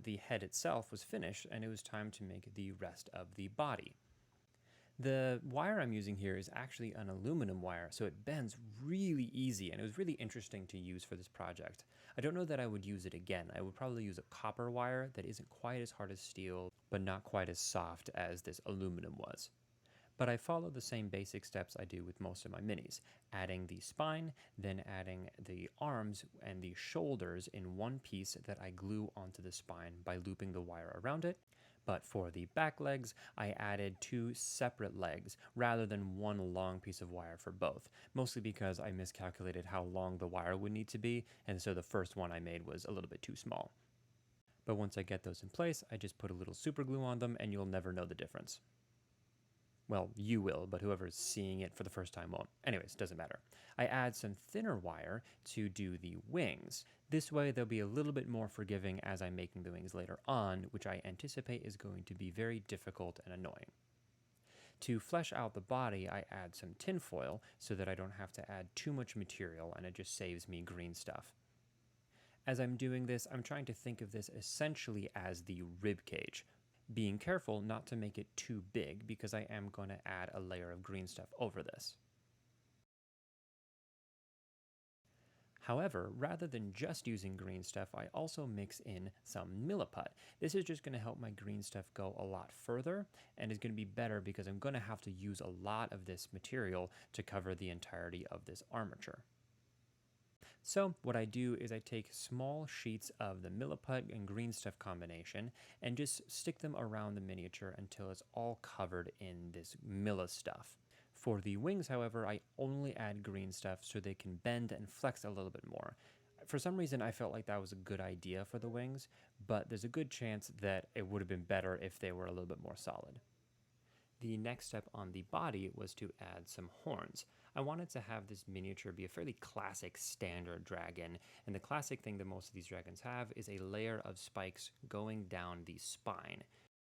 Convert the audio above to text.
The head itself was finished, and it was time to make the rest of the body. The wire I'm using here is actually an aluminum wire, so it bends really easy, and it was really interesting to use for this project. I don't know that I would use it again. I would probably use a copper wire that isn't quite as hard as steel, but not quite as soft as this aluminum was. But I follow the same basic steps I do with most of my minis, adding the spine, then adding the arms and the shoulders in one piece that I glue onto the spine by looping the wire around it. But for the back legs, I added two separate legs rather than one long piece of wire for both, mostly because I miscalculated how long the wire would need to be, and so the first one I made was a little bit too small. But once I get those in place, I just put a little super glue on them and you'll never know the difference. Well, you will, but whoever's seeing it for the first time won't. Anyways, doesn't matter. I add some thinner wire to do the wings. This way they'll be a little bit more forgiving as I'm making the wings later on, which I anticipate is going to be very difficult and annoying. To flesh out the body, I add some tinfoil so that I don't have to add too much material and it just saves me green stuff. As I'm doing this, I'm trying to think of this essentially as the rib cage, being careful not to make it too big because I am going to add a layer of green stuff over this. However, rather than just using green stuff, I also mix in some Milliput. This is just going to help my green stuff go a lot further and is going to be better because I'm going to have to use a lot of this material to cover the entirety of this armature. So what I do is I take small sheets of the Milliput and green stuff combination and just stick them around the miniature until it's all covered in this Milla stuff. For the wings, however, I only add green stuff so they can bend and flex a little bit more. For some reason, I felt like that was a good idea for the wings, but there's a good chance that it would have been better if they were a little bit more solid. The next step on the body was to add some horns. I wanted to have this miniature be a fairly classic standard dragon, and the classic thing that most of these dragons have is a layer of spikes going down the spine.